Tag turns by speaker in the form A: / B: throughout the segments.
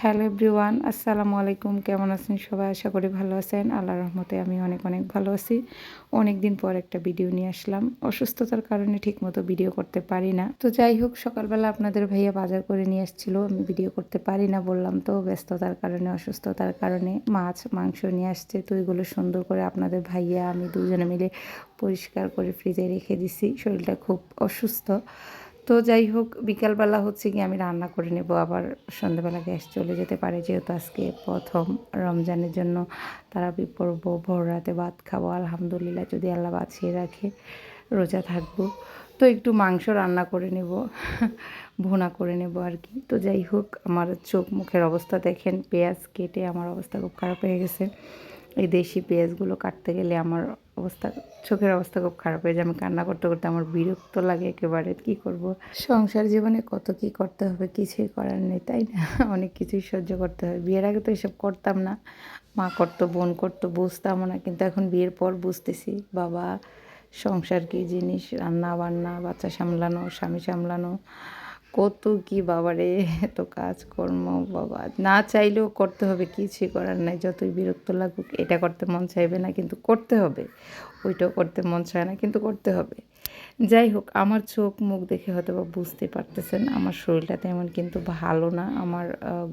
A: Hello everyone, আসসালামু আলাইকুম। কেমন আছেন সবাই? আশা করি ভালো আছেন। আল্লাহর রহমতে আমি অনেক অনেক ভালো আছি। অনেক দিন পর একটা ভিডিও নিয়ে আসলাম। অসুস্থতার কারণে ঠিকমতো ভিডিও করতে পারি না। তো যাই হোক, সকালবেলা আপনাদের ভাইয়া বাজার করে নিয়ে আসছিল। আমি ভিডিও করতে পারি না বললাম তো, ব্যস্ততার কারণে, অসুস্থতার কারণে। মাছ মাংস নিয়ে আসছে, তো এগুলো সুন্দর করে আপনাদের ভাইয়া আমি দুজনে মিলে পরিষ্কার করে ফ্রিজে রেখে দিছি। শরীরটা খুব অসুস্থ। তো যাই হোক, বিকালবেলা হচ্ছে কি আমি রান্না করে নেব, আবার সন্ধ্যাবেলা গ্যাস চলে যেতে পারে, যেহেতু আজকে প্রথম রমজানের জন্য তারাবি পড়ব, ভোর রাতে ভাত খাবো আলহামদুলিল্লাহ, যদি আল্লাহ বাঁচিয়ে রাখে রোজা থাকবো। তো একটু মাংস রান্না করে নেব, ভুনা করে নেব আর কি। তো যাই হোক, আমার চোখ মুখের অবস্থা দেখেন, পেঁয়াজ কেটে আমার অবস্থা খুব খারাপ হয়ে গেছে। এই দেশি পেঁয়াজগুলো কাটতে গেলে আমার অবস্থা, চোখের অবস্থা খুব খারাপ হয়ে যায়। আমি কান্না করতে করতে আমার বিরক্ত লাগে একেবারে। কি করব, সংসার জীবনে কত কি করতে হবে, কিছুই করার নেই, তাই না? অনেক কিছুই সহ্য করতে হয়। বিয়ের আগে তো এসব করতাম না, মা করতো, বোন করতো, বুঝতামও না। কিন্তু এখন বিয়ের পর বুঝতেছি বাবা, সংসার কী জিনিস, রান্না বান্না, বাচ্চা সামলানো, স্বামী সামলানো, কত কি বাবারে, এত কাজকর্ম বাবা, না চাইলেও করতে হবে, কিছুই করার নাই। যতই বিরক্ত লাগুক, এটা করতে মন চাইবে না কিন্তু করতে হবে, ওইটাও করতে মন চায় না কিন্তু করতে হবে। যাই হোক, আমার চোখ মুখ দেখে হয়তো বা বুঝতে পারতেছেন আমার শরীরটা তেমন কিন্তু ভালো না। আমার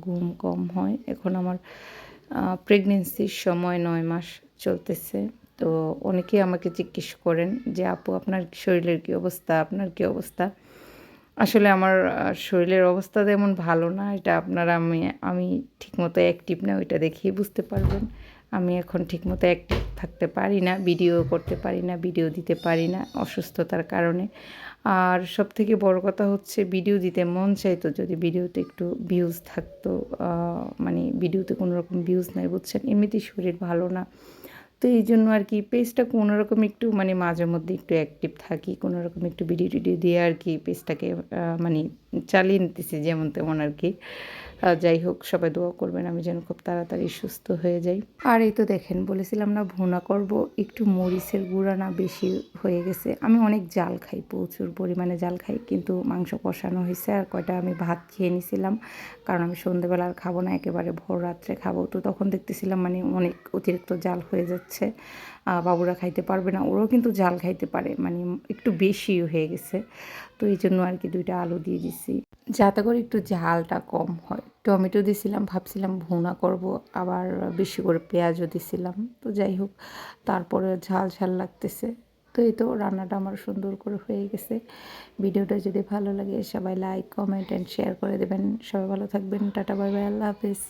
A: ঘুম কম হয়। এখন আমার প্রেগনেন্সির সময় 9 মাস চলতেছে। তো অনেকেই আমাকে জিজ্ঞেস করেন যে আপু, আপনার শরীরের কী অবস্থা, আপনার কী অবস্থা? আসলে আমার শরীরের অবস্থা তেমন ভালো না। এটা আপনারা, আমি ঠিকমতো অ্যাক্টিভ না, ওইটা দেখেই বুঝতে পারবেন। আমি এখন ঠিকমতো অ্যাক্টিভ থাকতে পারি না, ভিডিও করতে পারি না, ভিডিও দিতে পারি না অসুস্থতার কারণে। আর সবথেকে বড় কথা হচ্ছে, ভিডিও দিতে মন চাইতো যদি ভিডিওতে একটু ভিউজ থাকতো। মানে ভিডিওতে কোনো রকম ভিউজ নাই, বুঝছেন? এমনিতেই শরীর ভালো না। তো এই জন্য আর কি পেজটা কোনোরকম একটু মানে মাঝে মধ্যে একটু অ্যাক্টিভ থাকি, কোনোরকম একটু ভিডিও টিডিও দিয়ে আর কি পেজটাকে মানে চালিয়ে নিতেছি যেমন তেমন আর কি। যাই হোক, সবাই দোয়া করবেন আমি যেন খুব তাড়াতাড়ি সুস্থ হয়ে যাই। আর এই তো দেখেন, বলেছিলাম না ভুনা করব, একটু মরিচের গুঁড়া না বেশি হয়ে গেছে। আমি অনেক জাল খাই, প্রচুর পরিমাণে জাল খাই, কিন্তু মাংস কষানো হয়েছে আর কয়টা আমি ভাত খেয়ে নিছিলাম, কারণ আমি সন্ধ্যেবেলা আর খাবো না, একেবারে ভোর রাত্রে খাবো। তো তখন দেখতেছিলাম মানে অনেক অতিরিক্ত জাল হয়ে যাচ্ছে, বাবুরা খাইতে পারবে না, ওরাও কিন্তু জাল খাইতে পারে, মানে একটু বেশি হয়ে গেছে। তো এই জন্য আর কি 2টা আলু দিয়ে দিছি, যাতে করে একটু ঝালটা কম হয়। টমেটো দিছিলাম, ভাবছিলাম ভুনা করব, আবার বেশি করে পেঁয়াজও দিছিলাম। তো যাই হোক, তারপরে ঝাল ঝাল লাগতেছে। তো এই তো রান্নাটা আমার সুন্দর করে হয়ে গেছে। ভিডিওটা যদি ভালো লাগে সবাই লাইক কমেন্ট অ্যান্ড শেয়ার করে দেবেন। সবাই ভালো থাকবেন। টাটা বাই বাই, আল্লাহ হাফিজ।